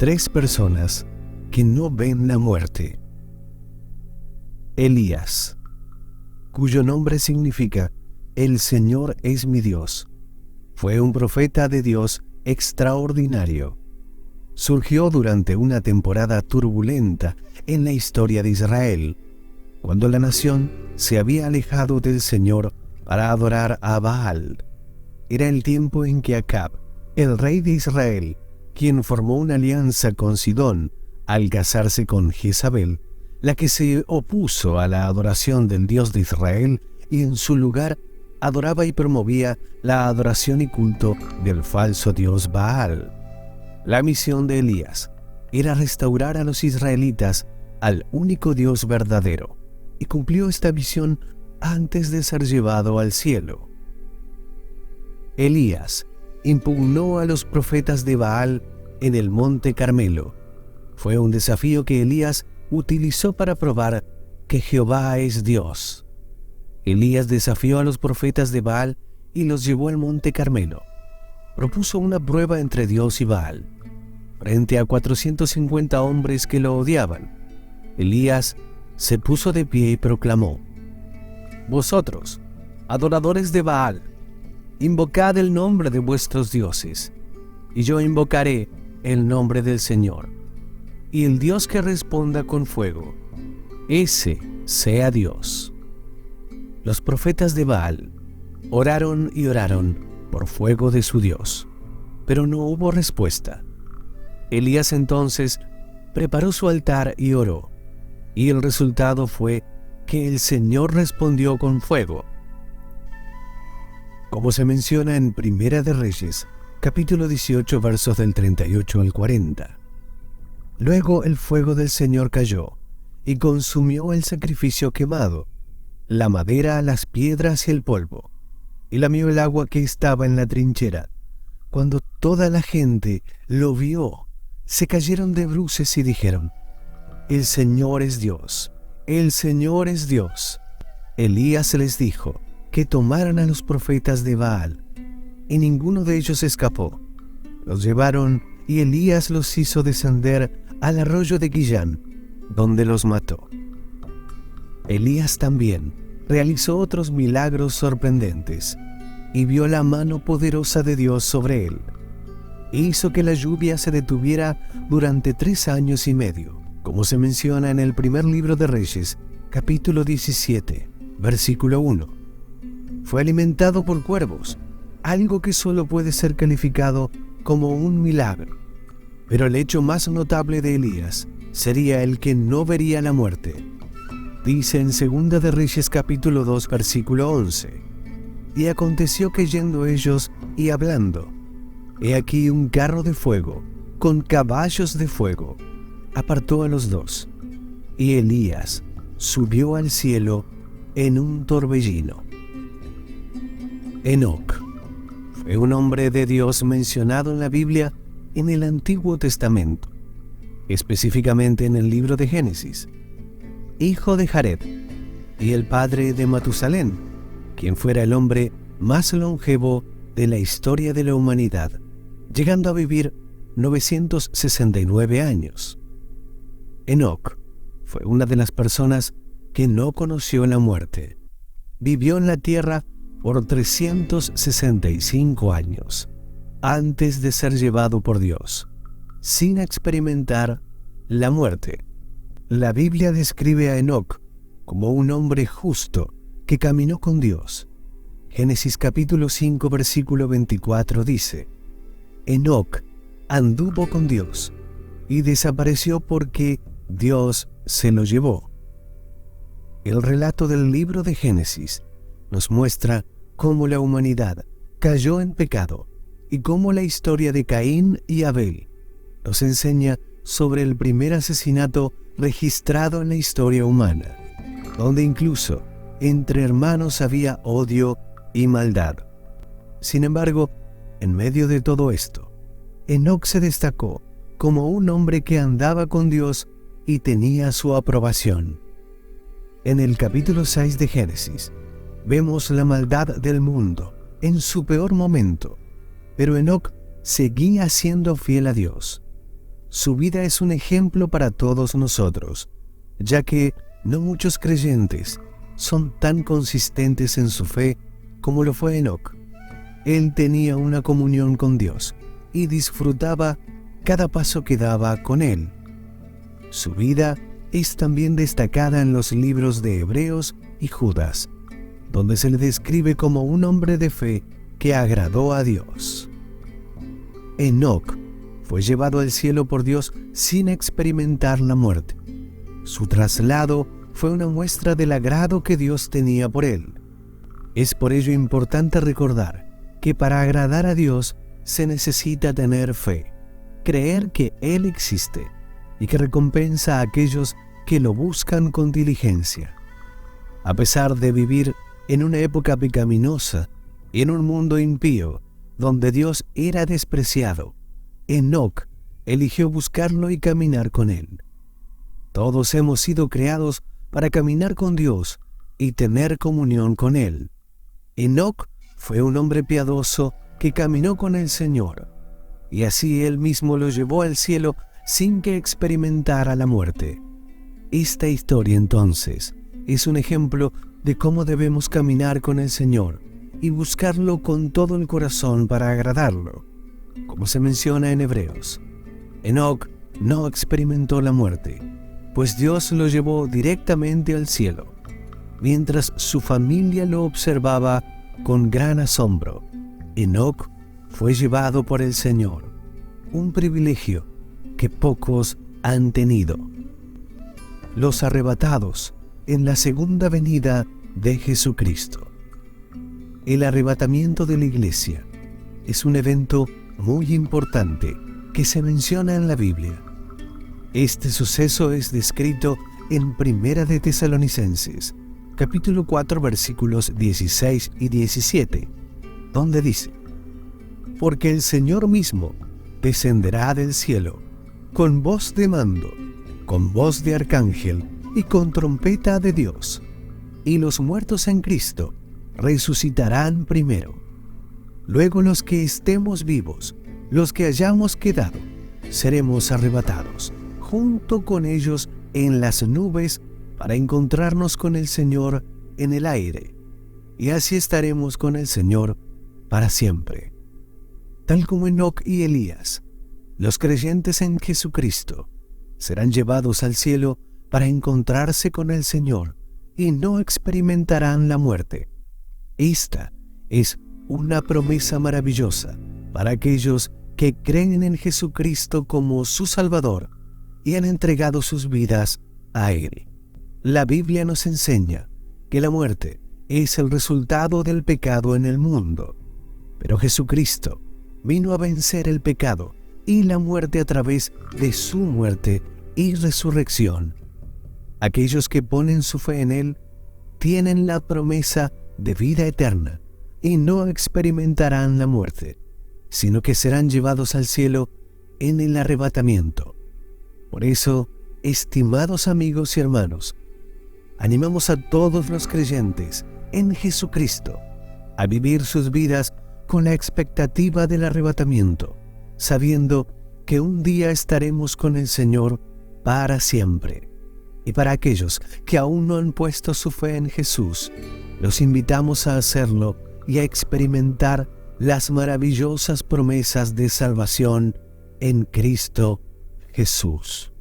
Tres personas que no ven la muerte. Elías, cuyo nombre significa "El Señor es mi Dios", fue un profeta de Dios extraordinario. Surgió durante una temporada turbulenta en la historia de Israel, cuando la nación se había alejado del Señor para adorar a Baal. Era el tiempo en que Acab, el rey de Israel, quien formó una alianza con Sidón al casarse con Jezabel, la que se opuso a la adoración del Dios de Israel y en su lugar adoraba y promovía la adoración y culto del falso dios Baal. La misión de Elías era restaurar a los israelitas al único Dios verdadero, y cumplió esta visión antes de ser llevado al cielo. Elías impugnó a los profetas de Baal en el monte Carmelo. Fue un desafío que Elías utilizó para probar que Jehová es Dios. Elías desafió a los profetas de Baal y los llevó al monte Carmelo. Propuso una prueba entre Dios y Baal. Frente a 450 hombres que lo odiaban, Elías se puso de pie y proclamó: «Vosotros, adoradores de Baal, invocad el nombre de vuestros dioses, y yo invocaré el nombre del Señor. Y el Dios que responda con fuego, ese sea Dios». Los profetas de Baal oraron y oraron por fuego de su Dios, pero no hubo respuesta. Elías entonces preparó su altar y oró, y el resultado fue que el Señor respondió con fuego. Como se menciona en Primera de Reyes, capítulo 18, versos del 38 al 40. Luego el fuego del Señor cayó y consumió el sacrificio quemado, la madera, las piedras y el polvo, y lamió el agua que estaba en la trinchera. Cuando toda la gente lo vio, se cayeron de bruces y dijeron: «El Señor es Dios, el Señor es Dios». Elías les dijo que tomaran a los profetas de Baal, y ninguno de ellos escapó. Los llevaron y Elías los hizo descender al arroyo de Quillán, donde los mató. Elías también realizó otros milagros sorprendentes y vio la mano poderosa de Dios sobre él. Hizo que la lluvia se detuviera durante 3 años y medio, como se menciona en el primer libro de Reyes, capítulo 17, versículo 1. Fue alimentado por cuervos, algo que solo puede ser calificado como un milagro. Pero el hecho más notable de Elías sería el que no vería la muerte. Dice en 2 de Reyes capítulo 2, versículo 11: «Y aconteció que yendo ellos y hablando, he aquí un carro de fuego, con caballos de fuego, apartó a los dos, y Elías subió al cielo en un torbellino». Enoc fue un hombre de Dios mencionado en la Biblia en el Antiguo Testamento, específicamente en el libro de Génesis, hijo de Jared y el padre de Matusalén, quien fuera el hombre más longevo de la historia de la humanidad, llegando a vivir 969 años. Enoc fue una de las personas que no conoció la muerte. Vivió en la tierra por 365 años, antes de ser llevado por Dios, sin experimentar la muerte. La Biblia describe a Enoc como un hombre justo que caminó con Dios. Génesis capítulo 5, versículo 24 dice: «Enoc anduvo con Dios y desapareció porque Dios se lo llevó». El relato del libro de Génesis nos muestra cómo la humanidad cayó en pecado y cómo la historia de Caín y Abel nos enseña sobre el primer asesinato registrado en la historia humana, donde incluso entre hermanos había odio y maldad. Sin embargo, en medio de todo esto, Enoc se destacó como un hombre que andaba con Dios y tenía su aprobación. En el capítulo 6 de Génesis, vemos la maldad del mundo en su peor momento, pero Enoc seguía siendo fiel a Dios. Su vida es un ejemplo para todos nosotros, ya que no muchos creyentes son tan consistentes en su fe como lo fue Enoc. Él tenía una comunión con Dios y disfrutaba cada paso que daba con Él. Su vida es también destacada en los libros de Hebreos y Judas, donde se le describe como un hombre de fe que agradó a Dios. Enoc fue llevado al cielo por Dios sin experimentar la muerte. Su traslado fue una muestra del agrado que Dios tenía por él. Es por ello importante recordar que para agradar a Dios se necesita tener fe, creer que Él existe y que recompensa a aquellos que lo buscan con diligencia. A pesar de vivir en una época pecaminosa y en un mundo impío, donde Dios era despreciado, Enoc eligió buscarlo y caminar con Él. Todos hemos sido creados para caminar con Dios y tener comunión con Él. Enoc fue un hombre piadoso que caminó con el Señor, y así Él mismo lo llevó al cielo sin que experimentara la muerte. Esta historia, entonces, es un ejemplo de cómo debemos caminar con el Señor y buscarlo con todo el corazón para agradarlo. Como se menciona en Hebreos, Enoc no experimentó la muerte, pues Dios lo llevó directamente al cielo, mientras su familia lo observaba con gran asombro. Enoc fue llevado por el Señor, un privilegio que pocos han tenido. Los arrebatados en la segunda venida de Jesucristo. El arrebatamiento de la iglesia es un evento muy importante que se menciona en la Biblia. Este suceso es descrito en Primera de Tesalonicenses, capítulo 4, versículos 16 y 17, donde dice: porque el Señor mismo descenderá del cielo, con voz de mando, con voz de arcángel y con trompeta de Dios, y los muertos en Cristo resucitarán primero. Luego los que estemos vivos, los que hayamos quedado, seremos arrebatados, junto con ellos en las nubes, para encontrarnos con el Señor en el aire, y así estaremos con el Señor para siempre. Tal como Enoc y Elías, los creyentes en Jesucristo serán llevados al cielo para encontrarse con el Señor y no experimentarán la muerte. Esta es una promesa maravillosa para aquellos que creen en Jesucristo como su Salvador y han entregado sus vidas a Él. La Biblia nos enseña que la muerte es el resultado del pecado en el mundo, pero Jesucristo vino a vencer el pecado y la muerte a través de su muerte y resurrección. Aquellos que ponen su fe en Él tienen la promesa de vida eterna y no experimentarán la muerte, sino que serán llevados al cielo en el arrebatamiento. Por eso, estimados amigos y hermanos, animamos a todos los creyentes en Jesucristo a vivir sus vidas con la expectativa del arrebatamiento, sabiendo que un día estaremos con el Señor para siempre. Y para aquellos que aún no han puesto su fe en Jesús, los invitamos a hacerlo y a experimentar las maravillosas promesas de salvación en Cristo Jesús.